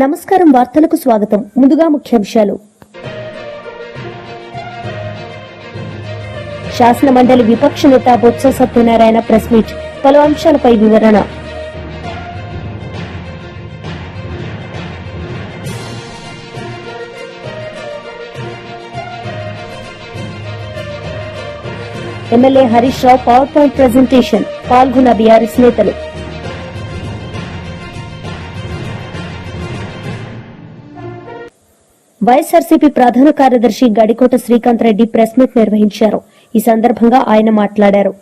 నమస్కారం, వార్తలకు స్వాగతం. ముందుగా ముఖ్యాంశాలు. శాసన మండలి విపక్ష నేత బొత్స సత్యనారాయణ ప్రెస్ మీట్, పలు అంశాలపై వివరణ. MLA Harish Rao power point presentation, పాల్గొన్న బీఆర్ఎస్ నేతలు. వైఎస్ఆర్సీపీ ప్రధాన కార్యదర్శి గడికోట శ్రీకాంత్ రెడ్డి ప్రెస్ మీట్ నిర్వహించారు. ఈ సందర్భంగా ఆయన మాట్లాడారు.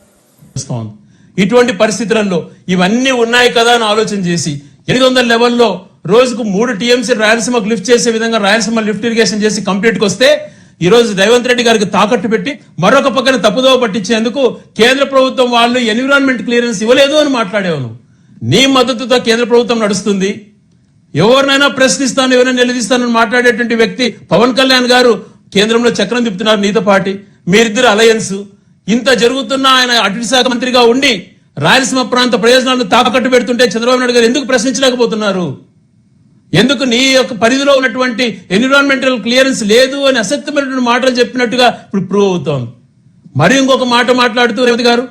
ఇటువంటి పరిస్థితులలో ఇవన్నీ ఉన్నాయి కదా అని ఆలోచన చేసి 800 లెవెల్లో రోజుకు 3 టీఎంసీ రాయలసీమకు లిఫ్ట్ చేసే విధంగా రాయలసీమ లిఫ్ట్ ఇరిగేషన్ చేసి కంప్లీట్ కి వస్తే ఈ రోజు రేవంత్ రెడ్డి గారికి తాకట్టు పెట్టి మరొక పక్కన తప్పుదోవ పట్టించేందుకు కేంద్ర ప్రభుత్వం వాళ్ళు ఎన్విరాన్మెంట్ క్లియరెన్స్ ఇవ్వలేదు అని మాట్లాడేవాను. నీ మద్దతుతో కేంద్ర ప్రభుత్వం నడుస్తుంది. ఎవరినైనా ప్రశ్నిస్తాను, ఎవరైనా నిలదీస్తానని మాట్లాడేటువంటి వ్యక్తి పవన్ కళ్యాణ్ గారు కేంద్రంలో చక్రం తిప్పుతున్నారు నీతో పాటి. మీరిద్దరు అలయన్స్. ఇంత జరుగుతున్నా ఆయన అటవీ శాఖ మంత్రిగా ఉండి రాయలసీమ ప్రాంత ప్రయోజనాలను తాకట్టు పెడుతుంటే చంద్రబాబు నాయుడు గారు ఎందుకు ప్రశ్నించలేకపోతున్నారు? ఎందుకు నీ యొక్క పరిధిలో ఉన్నటువంటి ఎన్విరాన్మెంటల్ క్లియరెన్స్ లేదు అని అసత్యమైనటువంటి మాటలు చెప్పినట్టుగా ఇప్పుడు ప్రూవ్ అవుతోంది. మరి ఇంకొక మాట మాట్లాడుతూ రేవంత్ గారు,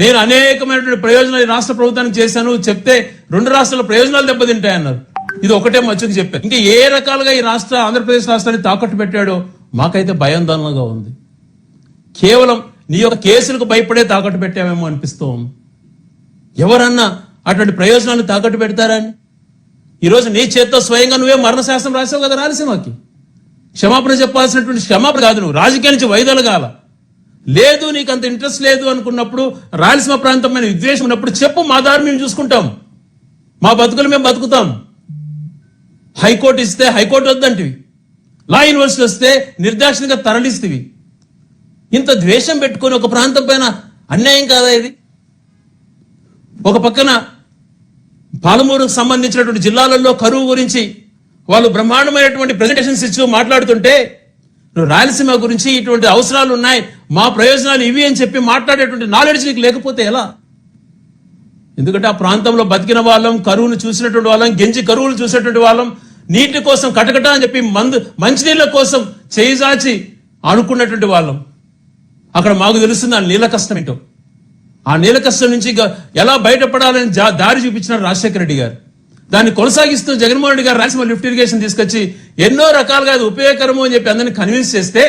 నేను అనేకమైనటువంటి ప్రయోజనాలు రాష్ట్ర ప్రభుత్వానికి చేశాను చెప్తే 2 రాష్ట్రాల ప్రయోజనాలు దెబ్బతింటాయన్నారు. ఇది ఒకటే మచ్చుకు చెప్పారు. ఇంకా ఏ రకాలుగా ఈ ఆంధ్రప్రదేశ్ రాష్ట్రాన్ని తాకట్టు పెట్టాడో మాకైతే భయాందోళనగా ఉంది. కేవలం నీ యొక్క కేసులకు భయపడే తాకట్టు పెట్టామేమో అనిపిస్తూ ఉంది. ఎవరన్నా అటువంటి ప్రయోజనాలు తాకట్టు పెడతారని ఈరోజు నీ చేత్తో స్వయంగా నువ్వే మరణ శాసనం రాసావు కదా రాయలసీమకి. క్షమాపణ చెప్పాల్సినటువంటి క్షమాపణ కాదు, నువ్వు రాజకీయ నుంచి వైదొలగాల. లేదు నీకు అంత ఇంట్రెస్ట్ లేదు అనుకున్నప్పుడు, రాయలసీమ ప్రాంతం మీద విద్వేషం ఉన్నప్పుడు చెప్పు, మా దారి మేము చూసుకుంటాం, మా బతుకులు మేము బతుకుతాం. హైకోర్టు ఇస్తే హైకోర్టు వద్దంటివి, లా యూనివర్సిటీ వస్తే నిర్దాక్షిణ్యంగా తరలిస్తేవి. ఇంత ద్వేషం పెట్టుకుని ఒక ప్రాంతం పైన అన్యాయం కాదా ఇది? ఒక పక్కన పాలమూరుకు సంబంధించినటువంటి జిల్లాలలో కరువు గురించి వాళ్ళు బ్రహ్మాండమైనటువంటి ప్రెజెంటేషన్స్ ఇచ్చి మాట్లాడుతుంటే, నువ్వు రాయలసీమ గురించి ఇటువంటి అవసరాలు ఉన్నాయి, మా ప్రయోజనాలు ఇవి అని చెప్పి మాట్లాడేటువంటి నాలెడ్జ్ నీకు లేకపోతే ఎలా? ఎందుకంటే ఆ ప్రాంతంలో బతికిన వాళ్ళం, కరువును చూసినటువంటి వాళ్ళం, గెంజి కరువులు చూసినటువంటి వాళ్ళం, నీటి కోసం కటకట అని చెప్పి మంచినీళ్ళ కోసం చేయిజాచి అనుకున్నటువంటి వాళ్ళం. అక్కడ మాకు తెలుస్తుంది ఆ నీళ్ళ కష్టం ఏంటో. ఆ నీళ్ళ కష్టం నుంచి ఎలా బయటపడాలని దారి చూపించినారు రాజశేఖర రెడ్డి గారు. దాన్ని కొనసాగిస్తూ జగన్మోహన్ రెడ్డి గారు రాయలసీమ లిఫ్ట్ ఇరిగేషన్ తీసుకొచ్చి ఎన్నో రకాలుగా అది ఉపయోగకరము అని చెప్పి అందరినీ కన్విన్స్ చేస్తే,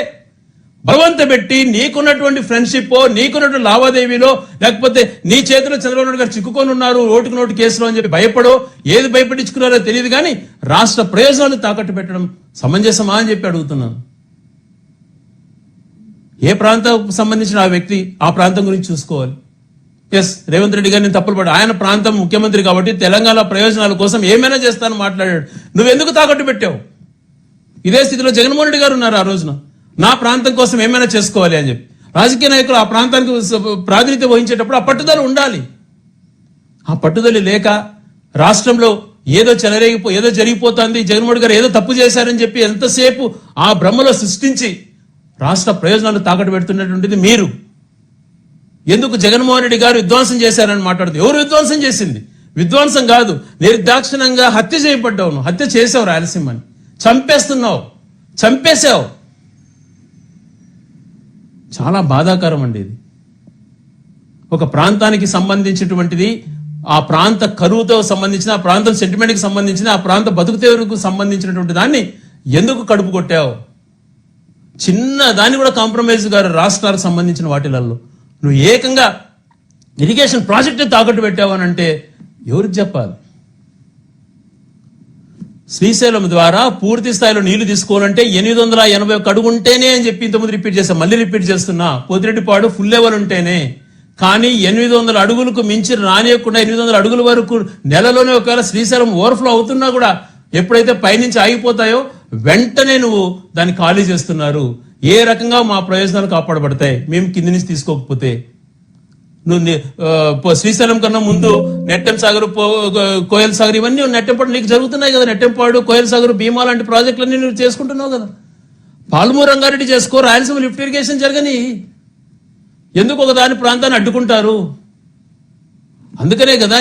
బలవంత పెట్టి నీకున్నటువంటి ఫ్రెండ్షిప్, నీకున్నటువంటి లావాదేవీలో, లేకపోతే నీ చేతిలో చంద్రబాబు నాయుడు గారు చిక్కుకొని ఉన్నారు ఓటుకు నోటు కేసులో అని చెప్పి భయపడో ఏది భయపడించుకున్నారో తెలియదు, కానీ రాష్ట్ర ప్రయోజనాలు తాకట్టు పెట్టడం సమంజసమా అని చెప్పి అడుగుతున్నాను. ఏ ప్రాంతానికి సంబంధించిన ఆ వ్యక్తి ఆ ప్రాంతం గురించి చూసుకోవాలి. ఎస్, రేవంత్ రెడ్డి గారిని తప్పులు పడు, ఆయన ప్రాంతం ముఖ్యమంత్రి కాబట్టి తెలంగాణ ప్రయోజనాల కోసం ఏమైనా చేస్తానని మాట్లాడాడు. నువ్వెందుకు తాకట్టు పెట్టావు? ఇదే స్థితిలో జగన్మోహన్ రెడ్డి గారు ఉన్నారు. ఆ రోజున నా ప్రాంతం కోసం ఏమైనా చేసుకోవాలి అని చెప్పి రాజకీయ నాయకులు ఆ ప్రాంతానికి ప్రాతినిధ్యం వహించేటప్పుడు ఆ పట్టుదల ఉండాలి. ఆ పట్టుదల లేక రాష్ట్రంలో ఏదో ఏదో జరిగిపోతుంది, జగన్మోహన్ గారు ఏదో తప్పు చేశారని చెప్పి ఎంతసేపు ఆ భ్రమలో సృష్టించి రాష్ట్ర ప్రయోజనాలు తాకట్టు పెడుతున్నటువంటిది మీరు. ఎందుకు జగన్మోహన్ రెడ్డి గారు విధ్వంసం చేశారని మాట్లాడుతూ, ఎవరు విధ్వంసం చేసింది? విధ్వంసం కాదు, నిర్దాక్షిణంగా హత్య చేయబడ్డావు. హత్య చేసావు, రాయలసీమని చంపేస్తున్నావు, చంపేశావు. చాలా బాధాకరం అండి ఇది. ఒక ప్రాంతానికి సంబంధించినటువంటిది, ఆ ప్రాంత కరువుతో సంబంధించిన, ఆ ప్రాంతం సెంటిమెంట్కి సంబంధించిన, ఆ ప్రాంత బతుకుతెరువుకు సంబంధించినటువంటి దాన్ని ఎందుకు కడుపు కొట్టావు? చిన్న దాన్ని కూడా కాంప్రమైజ్ గారు రాష్ట్రాలకు సంబంధించిన వాటిలలో నువ్వు ఏకంగా ఇరిగేషన్ ప్రాజెక్టు తాకట్టు పెట్టావనంటే ఎవరికి చెప్పాలి? శ్రీశైలం ద్వారా పూర్తి స్థాయిలో నీళ్లు తీసుకోవాలంటే 881 అడుగు ఉంటేనే అని చెప్పి ఇంతకుముందు రిపీట్ చేస్తా, మళ్ళీ రిపీట్ చేస్తున్నా. పోతిరెడ్డిపాడు ఫుల్ లెవెల్ ఉంటేనే. కానీ 800 అడుగులకు మించి రానియకుండా 800 అడుగుల వరకు నెలలోనే ఒకవేళ శ్రీశైలం ఓవర్ఫ్లో అవుతున్నా కూడా ఎప్పుడైతే పైనుంచి ఆగిపోతాయో వెంటనే నువ్వు దాన్ని ఖాళీ చేస్తున్నారు. ఏ రకంగా మా ప్రయోజనాలు కాపాడబడతాయి మేము కింది నుంచి తీసుకోకపోతే? నువ్వు శ్రీశైలం కన్నా ముందు నెట్టెం సాగర్, కోయల్ సాగర్ ఇవన్నీ నెట్టెంపాడు నీకు జరుగుతున్నాయి కదా. నెట్టెంపాడు, కోయల్ సాగర్, భీమా లాంటి ప్రాజెక్టులన్నీ నువ్వు చేసుకుంటున్నావు కదా. పాలమూరు రంగారెడ్డి చేసుకో, రాయలసీమ లిఫ్ట్ ఇరిగేషన్ జరగని. ఎందుకు ఒక దాని ప్రాంతాన్ని అడ్డుకుంటారు? అందుకనే కదా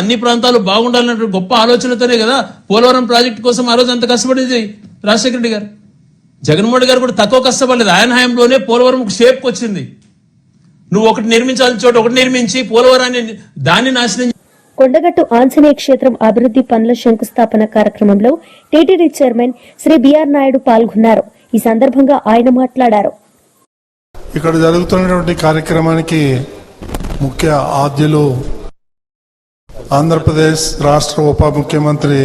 అన్ని ప్రాంతాలు బాగుండాలన్న గొప్ప ఆలోచనతోనే కదా పోలవరం ప్రాజెక్టు కోసం ఆ రోజు అంత కష్టపడింది రాజశేఖర రెడ్డి గారు. జగన్మోహన్ రెడ్డి గారు కూడా తక్కువ కష్టపడలేదు. ఆయన హయాంలోనే పోలవరం షేప్కి వచ్చింది. నువ్వు ఒకటి నిర్మించాల్సిన చోట ఒకటి నిర్మించి పోలవరాన్ని దాన్ని నాశనం. కొండగట్టు ఆంజనేయ క్షేత్రం అభివృద్ది పనుల శంకుస్థాపన కార్యక్రమంలో టీటీడీ చైర్మన్ శ్రీ బిఆర్ నాయుడు పాల్గొన్నారు. ఈ సందర్భంగా ఆయన మాట్లాడారు. ఇక్కడ జరుగుతున్నటువంటి కార్యక్రమానికి ముఖ్య ఆద్యులు ఆంధ్రప్రదేశ్ రాష్ట్ర ఉప ముఖ్యమంత్రి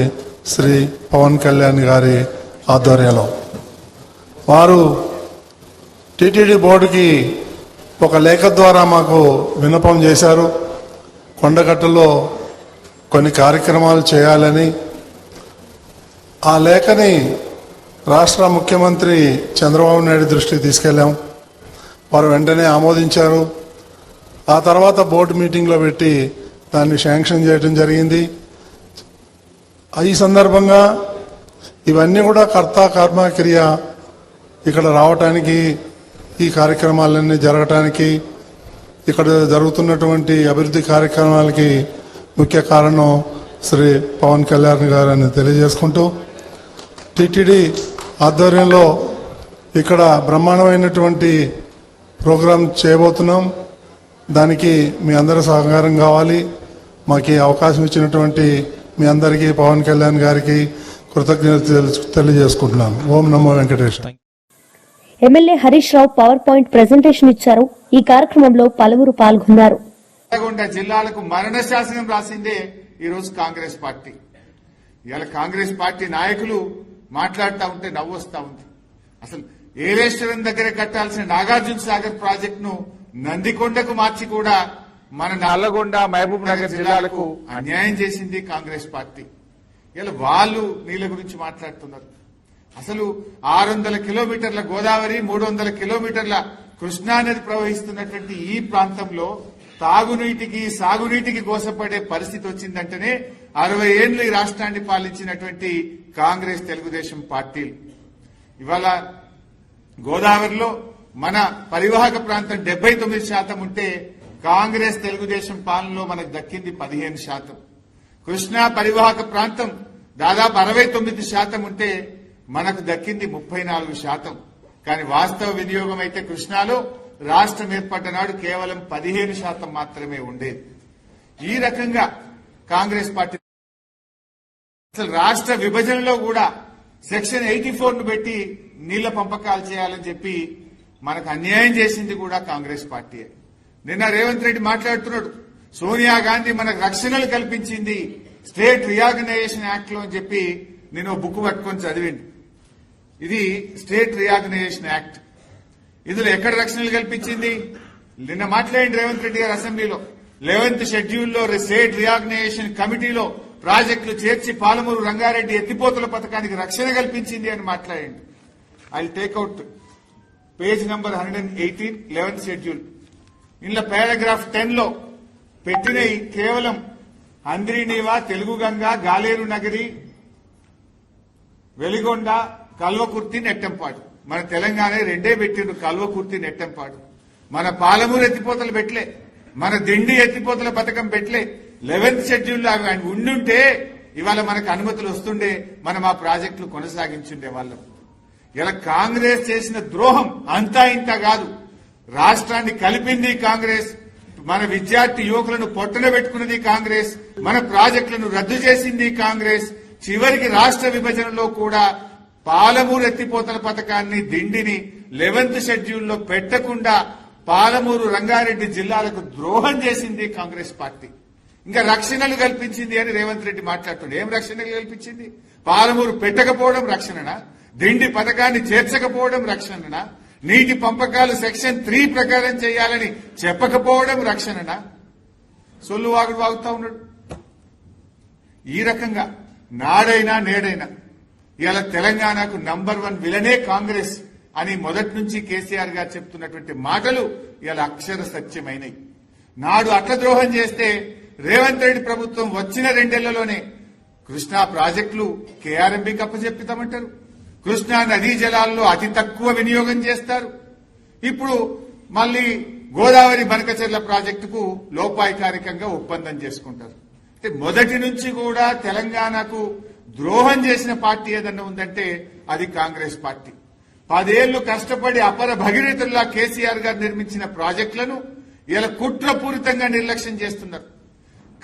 శ్రీ పవన్ కళ్యాణ్ గారి ఆధ్వర్యంలో వారు టీటీడీ బోర్డుకి ఒక లేఖ ద్వారా మాకు విన్నపం చేశారు. కొండగట్టులో కొన్ని కార్యక్రమాలు చేయాలని. ఆ లేఖని రాష్ట్ర ముఖ్యమంత్రి చంద్రబాబు నాయుడు దృష్టికి తీసుకెళ్లాం. వారు వెంటనే ఆమోదించారు. ఆ తర్వాత బోర్డు మీటింగ్లో పెట్టి దాన్ని శాంక్షన్ చేయడం జరిగింది. ఈ సందర్భంగా ఇవన్నీ కూడా కర్త కర్మ క్రియ ఇక్కడ రావటానికి, ఈ కార్యక్రమాలన్నీ జరగటానికి, ఇక్కడ జరుగుతున్నటువంటి అభివృద్ధి కార్యక్రమాలకి ముఖ్య కారణం శ్రీ పవన్ కళ్యాణ్ గారు అని తెలియజేసుకుంటూ, టిటిడి ఆధ్వర్యంలో ఇక్కడ బ్రహ్మాండమైనటువంటి ప్రోగ్రాం చేయబోతున్నాం. దానికి మీ అందరి సహకారం కావాలి. మాకు అవకాశం ఇచ్చినటువంటి మీ అందరికీ పవన్ కళ్యాణ్ గారికి కృతజ్ఞతలు తెలియజేసుకుంటున్నాను. ఓం నమో Venkateswara. MLA Harish Rao power point presentation ఇచ్చారు. ఈ కార్యక్రమంలో పలువురు పాల్గొన్నారు. నల్గొండ జిల్లాలకు మరణ శాసనం రాసిందే ఈరోజు కాంగ్రెస్ పార్టీ. ఇవాళ కాంగ్రెస్ పార్టీ నాయకులు మాట్లాడుతూ ఉంటే నవ్వు వస్తా ఉంది. అసలు ఏలేశ్వరం దగ్గర కట్టాల్సిన నాగార్జున సాగర్ ప్రాజెక్టును నందికొండకు మార్చి కూడా మన నల్లగొండ మహబూబ్ నగర్ జిల్లాలకు అన్యాయం చేసింది కాంగ్రెస్ పార్టీ. ఇలా వాళ్ళు నీళ్ళ గురించి మాట్లాడుతున్నారు. అసలు 600 కిలోమీటర్ల గోదావరి, 300 కిలోమీటర్ల కృష్ణానది ప్రవహిస్తున్నటువంటి ఈ ప్రాంతంలో తాగునీటికి సాగునీటికి గోసపడే పరిస్థితి వచ్చిందంటేనే 60 ఏళ్లు ఈ రాష్ట్రాన్ని పాలించినటువంటి కాంగ్రెస్ తెలుగుదేశం పార్టీలు ఇవాళ గోదావరిలో మన పరివాహక ప్రాంతం 79% ఉంటే కాంగ్రెస్ తెలుగుదేశం పాలనలో మనకు దక్కింది 15%. కృష్ణా పరివాహక ప్రాంతం దాదాపు 69% ఉంటే మనకు దక్కింది 34%. కానీ వాస్తవ వినియోగం అయితే కృష్ణాలో రాష్ట్రం ఏర్పడ్డ నాడు కేవలం 15% మాత్రమే ఉండేది. ఈ రకంగా కాంగ్రెస్ పార్టీ అసలు రాష్ట్ర విభజనలో కూడా సెక్షన్ 84 ను పెట్టి నీళ్ల పంపకాలు చేయాలని చెప్పి మనకు అన్యాయం చేసింది కూడా కాంగ్రెస్ పార్టీ. నిన్న రేవంత్ రెడ్డి మాట్లాడుతున్నాడు, సోనియా గాంధీ మనకు రక్షణలు కల్పించింది స్టేట్ రీఆర్గనైజేషన్ యాక్ట్ లో అని చెప్పి నేను బుక్ పట్టుకొని చదివింది. ఇది స్టేట్ రీఆర్గనైజేషన్ యాక్ట్. ఇందులో ఎక్కడ రక్షణలు కల్పించింది? నిన్న మాట్లాడింది రేవంత్ రెడ్డి గారు అసెంబ్లీలో 11th షెడ్యూల్లో స్టేట్ రీఆర్గనైజేషన్ కమిటీలో ప్రాజెక్టులు చేర్చి పాలమూరు రంగారెడ్డి ఎత్తిపోతల పథకానికి రక్షణ కల్పించింది అని మాట్లాడింది. I take out page number 118 11th schedule. ఇందులో పారాగ్రాఫ్ 10 లో పెట్టినవి కేవలం అంద్రినీవా, తెలుగు గంగా, గాలేరు నగరి, వెలిగొండ, కల్వకుర్తి, నెట్టంపాడు. మన తెలంగాణ రెండే పెట్టిండ్రు, కల్వకుర్తి, నెట్టంపాడు. మన పాలమూరు ఎత్తిపోతలు పెట్టలే, మన దిండి ఎత్తిపోతల పథకం పెట్టలే. 11th షెడ్యూల్లో అవి ఉండుంటే ఇవాళ మనకు అనుమతులు వస్తుండే, మనం ఆ ప్రాజెక్టులు కొనసాగించుండే వాళ్ళం. ఇలా కాంగ్రెస్ చేసిన ద్రోహం అంతా ఇంత కాదు. రాష్ట్రాన్ని కలిపింది కాంగ్రెస్, మన విద్యార్థి యువకులను పొట్టన పెట్టుకున్నది కాంగ్రెస్, మన ప్రాజెక్టులను రద్దు చేసింది కాంగ్రెస్. చివరికి రాష్ట్ర విభజనలో కూడా పాలమూరు ఎత్తిపోతల పథకాన్ని, దిండిని 11th షెడ్యూల్లో పెట్టకుండా పాలమూరు రంగారెడ్డి జిల్లాలకు ద్రోహం చేసింది కాంగ్రెస్ పార్టీ. ఇంకా రక్షణలు కల్పించింది అని రేవంత్ రెడ్డి మాట్లాడుతుండే. ఏం రక్షణలు కల్పించింది? పాలమూరు పెట్టకపోవడం రక్షణనా? దిండి పథకాన్ని చేర్చకపోవడం రక్షణనా? నీటి పంపకాలు సెక్షన్ 3 ప్రకారం చేయాలని చెప్పకపోవడం రక్షణనా? సొల్లు వాగుడు వాగుతా ఉన్నాడు. ఈ రకంగా నాడైనా నేడైనా ఇవాళ తెలంగాణకు నంబర్ 1 విలనే కాంగ్రెస్ అని మొదటి నుంచి కేసీఆర్ గారు చెప్తున్నటువంటి మాటలు ఇవాళ అక్షర సత్యమైనవి. నాడు అట్ల ద్రోహం చేస్తే రేవంత్ రెడ్డి ప్రభుత్వం వచ్చిన 2 ఏళ్లలోనే కృష్ణా ప్రాజెక్టులు కేఆర్ఎంబీకి అప్పచెప్పితామంటారు. కృష్ణా నదీ జలాల్లో అతి తక్కువ వినియోగం చేస్తారు. ఇప్పుడు మళ్లీ గోదావరి బనకచెర్ల ప్రాజెక్టుకు లోపాయికారికంగా ఒప్పందం చేసుకుంటారు. అంటే మొదటి నుంచి కూడా తెలంగాణకు ద్రోహం చేసిన పార్టీ ఏదన్నా ఉందంటే అది కాంగ్రెస్ పార్టీ. 10 ఏళ్లు కష్టపడి అపర భగీరథుల్లా కేసీఆర్ గారు నిర్మించిన ప్రాజెక్టులను ఇలా కుట్రపూరితంగా నిర్లక్ష్యం చేస్తున్నారు.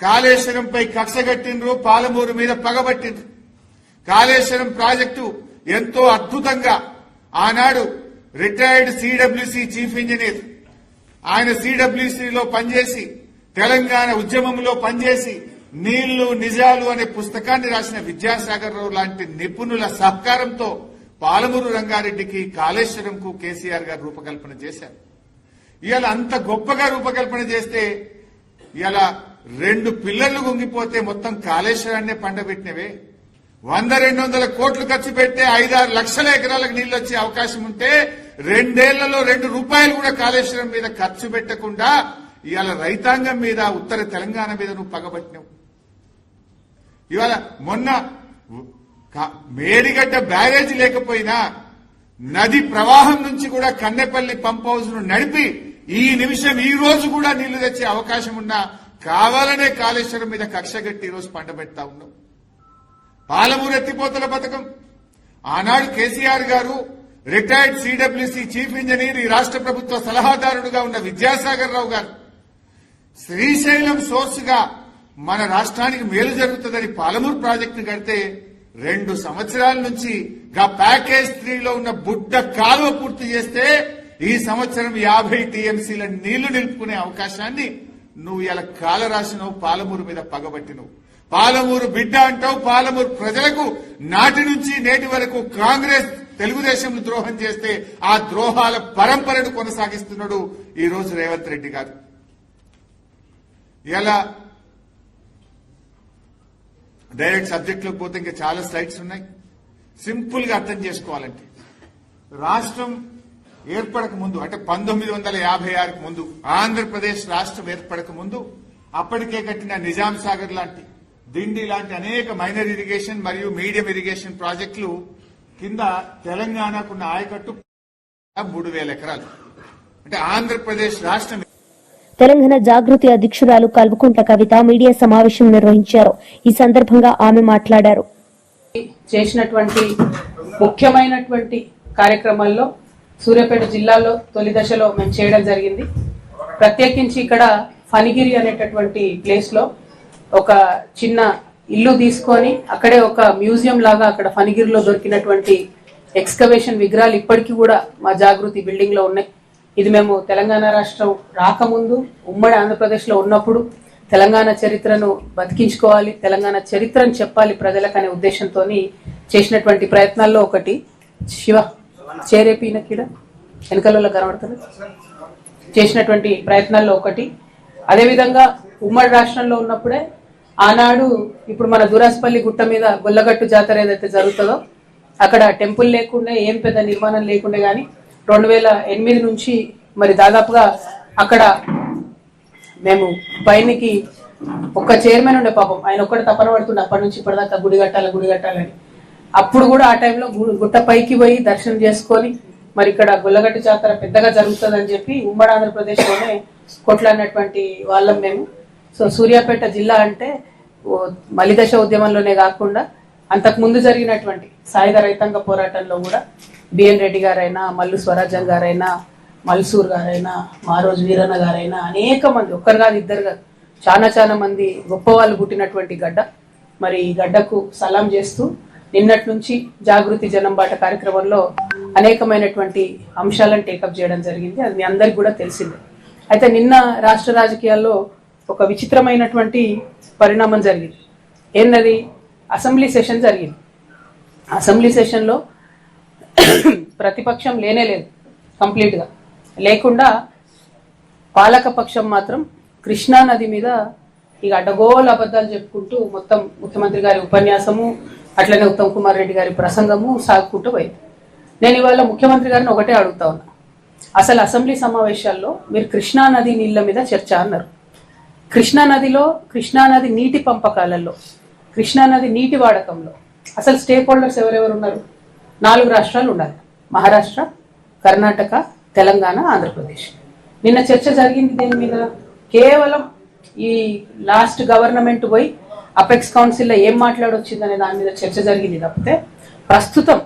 కాళేశ్వరంపై కక్షగట్టిండ్రు, పాలమూరు మీద పగబట్టిండ్రు. కాళేశ్వరం ప్రాజెక్టు ఎంతో అద్భుతంగా ఆనాడు రిటైర్డ్ సిడబ్ల్యూసి చీఫ్ ఇంజనీర్, ఆయన సిడబ్ల్యూసిలో పనిచేసి తెలంగాణ ఉద్యమంలో పనిచేసి నీళ్లు నిజాలు అనే పుస్తకాన్ని రాసిన విద్యాసాగర్ రావు లాంటి నిపుణుల సహకారంతో పాలమూరు రంగారెడ్డికి కాళేశ్వరంకు కేసీఆర్ గారు రూపకల్పన చేశారు. ఇవాళ అంత గొప్పగా రూపకల్పన చేస్తే ఇవాళ 2 పిల్లర్లు గుంగిపోతే మొత్తం కాళేశ్వరాన్నే పండబెట్టినవే. 100-200 కోట్లు ఖర్చు పెడితే 5-6 లక్షల ఎకరాలకు నీళ్లు వచ్చే అవకాశం ఉంటే 2 ఏళ్లలో 2 రూపాయలు కూడా కాళేశ్వరం మీద ఖర్చు పెట్టకుండా ఇవాళ రైతాంగం మీద, ఉత్తర తెలంగాణ మీద నువ్వు పగబట్టినావు. ఇవాళ మొన్న మేడిగడ్డ బ్యారేజ్ లేకపోయినా నది ప్రవాహం నుంచి కూడా కన్నెపల్లి పంప్ హౌస్ ను నడిపి ఈ నిమిషం ఈ రోజు కూడా నీళ్లు తెచ్చే అవకాశం ఉన్నా కావాలనే కాళేశ్వరం మీద కక్షగట్టి ఈ రోజు పండబెడతా ఉన్నాం. పాలమూరు ఎత్తిపోతల పథకం ఆనాడు కేసీఆర్ గారు రిటైర్డ్ సిడబ్ల్యూసి చీఫ్ ఇంజనీర్, ఈ రాష్ట్ర ప్రభుత్వ సలహాదారుడుగా ఉన్న విద్యాసాగర్ రావు గారు శ్రీశైలం సోర్స్ గా మన రాష్ట్రానికి మేలు జరుగుతుందని పాలమూరు ప్రాజెక్టును కడితే 2 సంవత్సరాల నుంచి ప్యాకేజ్ 3లో ఉన్న బుడ్డ కాలువ పూర్తి చేస్తే ఈ సంవత్సరం 50 టీఎంసీల నీళ్లు నిలుపుకునే అవకాశాన్ని నువ్వు ఇలా కాల రాసినవు, పాలమూరు మీద పగబట్టినవు. పాలమూరు బిడ్డ అంటావు. పాలమూరు ప్రజలకు నాటి నుంచి నేటి వరకు కాంగ్రెస్ తెలుగుదేశం ద్రోహం చేస్తే ఆ ద్రోహాల పరంపరను కొనసాగిస్తున్నాడు ఈ రోజు రేవంత్ రెడ్డి గారు. ఇలా డైరెక్ట్ సబ్జెక్ట్ లోకి పోతే ఇంకా చాలా స్లైడ్స్ ఉన్నాయి. సింపుల్ గా అర్థం చేసుకోవాలంటే రాష్ట్రం ఏర్పడక ముందు అంటే 1956కు ముందు ఆంధ్రప్రదేశ్ రాష్ట్రం ఏర్పడక ముందు అప్పటికే కట్టిన నిజాం సాగర్ లాంటి, దిండి లాంటి అనేక మైనర్ ఇరిగేషన్ మరియు మీడియం ఇరిగేషన్ ప్రాజెక్టులు కింద తెలంగాణకున్న ఆయకట్టు 3,000 ఎకరాలు. అంటే ఆంధ్రప్రదేశ్ రాష్ట్రం. తెలంగాణ జాగృతి అధ్యక్షురాలు కల్వకుంట్ల కవిత మీడియా సమావేశం నిర్వహించారు. ఈ సందర్భంగా ఆమె మాట్లాడారు. చేసినటువంటి ముఖ్యమైనటువంటి కార్యక్రమాల్లో సూర్యాపేట జిల్లాలో తొలి దశలో మేము చేయడం జరిగింది. ప్రత్యేకించి ఇక్కడ ఫణిగిరి అనేటటువంటి ప్లేస్ లో ఒక చిన్న ఇల్లు తీసుకొని అక్కడే ఒక మ్యూజియం లాగా అక్కడ ఫణిగిరిలో దొరికినటువంటి ఎక్స్కవేషన్ విగ్రహాలు ఇప్పటికీ కూడా మా జాగృతి బిల్డింగ్ లో ఉన్నాయి. ఇది మేము తెలంగాణ రాష్ట్రం రాకముందు ఉమ్మడి ఆంధ్రప్రదేశ్ లో ఉన్నప్పుడు తెలంగాణ చరిత్రను బతికించుకోవాలి, తెలంగాణ చరిత్రను చెప్పాలి ప్రజలకు అనే ఉద్దేశంతో చేసినటువంటి ప్రయత్నాల్లో ఒకటి. శివ చేరేపీన కిడ వెనకలలో కనబడుతుంది. చేసినటువంటి ప్రయత్నాల్లో ఒకటి. అదేవిధంగా ఉమ్మడి రాష్ట్రంలో ఉన్నప్పుడే ఆనాడు ఇప్పుడు మన దురాస్పల్లి గుట్ట మీద గొల్లగట్టు జాతర ఏదైతే జరుగుతుందో అక్కడ టెంపుల్ లేకుండా ఏం పెద్ద నిర్మాణం లేకుండా గానీ 2008 నుంచి మరి దాదాపుగా అక్కడ మేము పైనకి ఒక్క చైర్మన్ ఉండే, పాపం ఆయన ఒక్కటి తపన పడుతుండే అప్పటి నుంచి ఇప్పటిదాకా గుడి కట్టాలని. అప్పుడు కూడా ఆ టైంలో గుట్ట పైకి పోయి దర్శనం చేసుకొని మరి ఇక్కడ గొల్లగట్టు జాతర పెద్దగా జరుగుతుందని చెప్పి ఉమ్మడి ఆంధ్రప్రదేశ్ లోనే కొట్లాడినటువంటి వాళ్ళం మేము. సో సూర్యాపేట జిల్లా అంటే మలిదశ ఉద్యమంలోనే కాకుండా అంతకు ముందు జరిగినటువంటి సాయుధ రైతాంగ పోరాటంలో కూడా బిఎన్ రెడ్డి గారైనా, మల్లు స్వరాజ్యం గారైనా, మల్సూర్ గారైనా, మారోజు వీరన్న గారైనా అనేక మంది, ఒక్కరు కాదు ఇద్దరు కాదు, చాలా మంది గొప్ప వాళ్ళు పుట్టినటువంటి గడ్డ. మరి ఈ గడ్డకు సలాం చేస్తూ నిన్నటి నుంచి జాగృతి జనంబాట కార్యక్రమంలో అనేకమైనటువంటి అంశాలను టేకప్ చేయడం జరిగింది. అది మీ అందరికి కూడా తెలిసిందే. అయితే నిన్న రాష్ట్ర రాజకీయాల్లో ఒక విచిత్రమైనటువంటి పరిణామం జరిగింది. ఏంటది? అసెంబ్లీ సెషన్ జరిగింది. అసెంబ్లీ సెషన్లో ప్రతిపక్షం లేనేలేదు, కంప్లీట్ గా లేకుండా పాలక పక్షం మాత్రం కృష్ణా నది మీద ఇక అడ్డగోలు అబద్ధాలు చెప్పుకుంటూ మొత్తం ముఖ్యమంత్రి గారి ఉపన్యాసము అట్లనే ఉత్తమ్ కుమార్ రెడ్డి గారి ప్రసంగము సాగుకుంటూ పోయింది. నేను ఇవాళ ముఖ్యమంత్రి గారిని ఒకటే అడుగుతా ఉన్నా, అసలు అసెంబ్లీ సమావేశాల్లో మీరు కృష్ణా నది నీళ్ల మీద చర్చ అన్నారు. కృష్ణా నది నీటి పంపకాలలో, కృష్ణా నది నీటి వాడకంలో అసలు స్టేక్ హోల్డర్స్ ఎవరెవరు ఉన్నారు? 4 రాష్ట్రాలు ఉండాలి: మహారాష్ట్ర, కర్ణాటక, తెలంగాణ, ఆంధ్రప్రదేశ్. నిన్న చర్చ జరిగింది దేని మీద? కేవలం ఈ లాస్ట్ గవర్నమెంట్ పోయి అపెక్స్ కౌన్సిల్ లో ఏం మాట్లాడొచ్చింది అనే దాని మీద చర్చ జరిగింది తప్పితే ప్రస్తుతం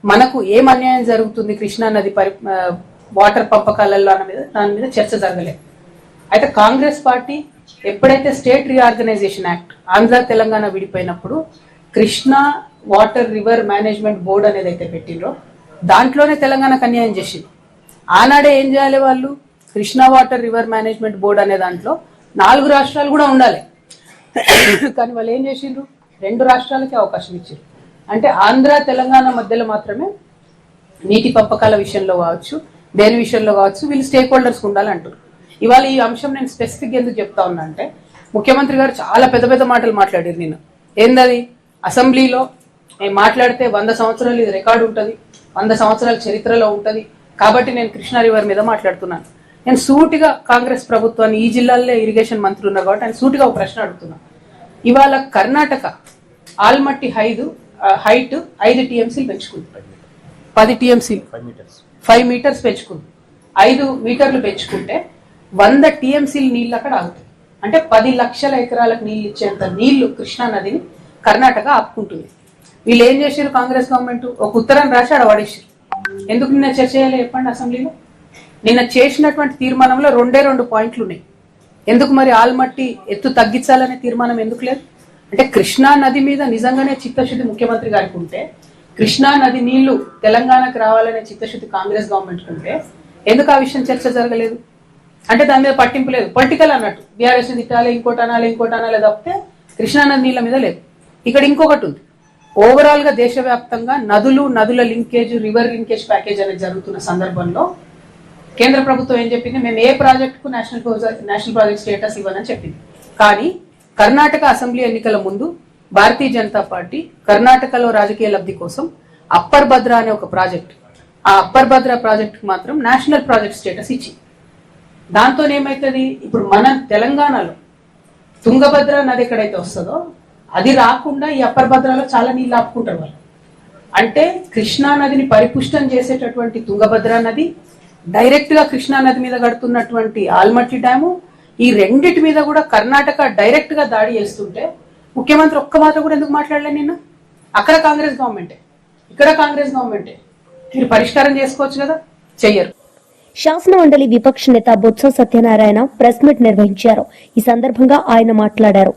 మనకు ఏం అన్యాయం జరుగుతుంది కృష్ణా నది వాటర్ పంపకాలలో దాని మీద చర్చ జరగలేదు. అయితే కాంగ్రెస్ పార్టీ ఎప్పుడైతే state reorganisation act Andhra Telangana విడిపోయినప్పుడు Krishna water river management board అనేది అయితే పెట్టిండ్రో దాంట్లోనే తెలంగాణకు అన్యాయం చేసింది. ఆనాడే ఏం చేయాలి వాళ్ళు? Krishna water river management board అనే దాంట్లో 4 రాష్ట్రాలు కూడా ఉండాలి. కానీ వాళ్ళు ఏం చేసిండ్రు? 2 రాష్ట్రాలకే అవకాశం ఇచ్చారు. అంటే ఆంధ్ర తెలంగాణ మధ్యలో మాత్రమే నీటి పంపకాల విషయంలో కావచ్చు, దేని విషయంలో కావచ్చు వీళ్ళు స్టేక్ హోల్డర్స్ ఉండాలంటారు. ఇవాళ ఈ అంశం నేను స్పెసిఫిక్ ఎందుకు చెప్తా ఉన్నా అంటే ముఖ్యమంత్రి గారు చాలా పెద్ద పెద్ద మాటలు మాట్లాడారు. నేను ఏందది అసెంబ్లీలో మాట్లాడితే 100 సంవత్సరాలు ఇది రికార్డు ఉంటుంది, 100 సంవత్సరాల చరిత్రలో ఉంటుంది కాబట్టి నేను కృష్ణా రివర్ మీద మాట్లాడుతున్నాను. నేను సూటిగా కాంగ్రెస్ ప్రభుత్వాన్ని, ఈ జిల్లాల్లో ఇరిగేషన్ మంత్రి ఉన్నారు కాబట్టి ఆయన సూటిగా ఒక ప్రశ్న అడుగుతున్నా. ఇవాళ కర్ణాటక ఆల్మట్టి హైట్ 5 టీఎంసీలు పెంచుకుంది, 10 టీఎంసీలు 5 మీటర్స్ పెంచుకుంది. 5 మీటర్లు పెంచుకుంటే 100 టీఎంసీలు నీళ్లు అక్కడ ఆగుతాయి. అంటే 10 లక్షల ఎకరాలకు నీళ్లు ఇచ్చేంత నీళ్లు కృష్ణా నదిని కర్ణాటక ఆపుకుంటుంది. వీళ్ళు ఏం చేశారు? కాంగ్రెస్ గవర్నమెంట్ ఒక ఉత్తరాన్ని రాసి ఆడ పడేసారు. ఎందుకు నిన్న చర్చ చేయాలి చెప్పండి అసెంబ్లీలో? నిన్న చేసినటువంటి తీర్మానంలో 2 పాయింట్లు ఉన్నాయి. ఎందుకు మరి ఆల్మట్టి ఎత్తు తగ్గించాలనే తీర్మానం ఎందుకు లేదు? అంటే కృష్ణా నది మీద నిజంగానే చిత్తశుద్ధి ముఖ్యమంత్రి గారికి ఉంటే, కృష్ణా నది నీళ్లు తెలంగాణకు రావాలనే చిత్తశుద్ధి కాంగ్రెస్ గవర్నమెంట్ ఉంటే ఎందుకు ఆ విషయం చర్చ జరగలేదు? అంటే దాని మీద పట్టింపు లేదు, పొలిటికల్ అన్నట్టు. బీఆర్ఎస్ తిట్టాలి, ఇంకోటి అనాలి తప్పితే కృష్ణా నది నీళ్ల మీద లేదు. ఇక్కడ ఇంకొకటి ఉంది. ఓవరాల్ గా దేశవ్యాప్తంగా నదుల లింకేజ్, రివర్ లింకేజ్ ప్యాకేజ్ అనేది జరుగుతున్న సందర్భంలో కేంద్ర ప్రభుత్వం ఏం చెప్పింది? మేము ఏ ప్రాజెక్టుకు నేషనల్ ప్రాజెక్ట్ స్టేటస్ ఇవ్వనని చెప్పింది. కానీ కర్ణాటక అసెంబ్లీ ఎన్నికల ముందు భారతీయ జనతా పార్టీ కర్ణాటకలో రాజకీయ లబ్ధి కోసం అప్పర్ భద్ర అనే ఒక ప్రాజెక్ట్, ఆ అప్పర్ భద్ర ప్రాజెక్ట్ మాత్రం నేషనల్ ప్రాజెక్ట్ స్టేటస్ ఇచ్చి, దాంతో ఏమైతుంది? ఇప్పుడు మన తెలంగాణలో తుంగభద్ర నది ఎక్కడైతే వస్తుందో అది రాకుండా ఈ అప్పర్ భద్రలో చాలా నీళ్ళు ఆపుకుంటారు వాళ్ళు. అంటే కృష్ణా నదిని పరిపుష్టం చేసేటటువంటి తుంగభద్ర నది, డైరెక్ట్ గా కృష్ణా నది మీద కడుతున్నటువంటి ఆల్మట్టి డ్యాము, ఈ రెండిటి మీద కూడా కర్ణాటక డైరెక్ట్ గా దాడి చేస్తుంటే ముఖ్యమంత్రి ఒక్క మాట కూడా ఎందుకు మాట్లాడలేదు నిన్న? అక్కడ కాంగ్రెస్ గవర్నమెంటే, ఇక్కడ కాంగ్రెస్ గవర్నమెంటే. మీరు పరిష్కారం చేసుకోవచ్చు కదా, చెయ్యరు. శాసనమండలి విపక్ష నేత బొత్స సత్యనారాయణ ప్రెస్ మీట్ నిర్వహించారు. ఈ సందర్భంగా ఆయన మాట్లాడారు.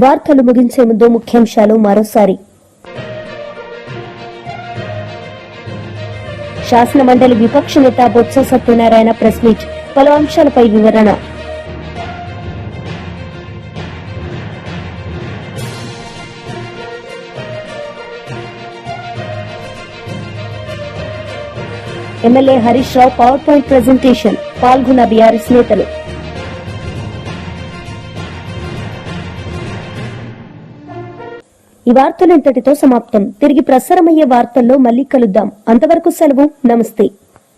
వార్తలు ముగించే ముందు ముఖ్యాంశాలు మరోసారి. శాసనమండలి విపక్ష నేత బొత్స సత్యనారాయణ ప్రెస్ మీట్, పలు అంశాలపై వివరణ. MLA Harish Rao power point presentation, పాల్గొన్న బీఆర్ఎస్ నేతలు. ఈ వార్తలు ఇంతటితో సమాప్తం. తిరిగి ప్రసారమయ్యే వార్తల్లో మళ్లీ కలుద్దాం. అంతవరకు సెలవు. నమస్తే.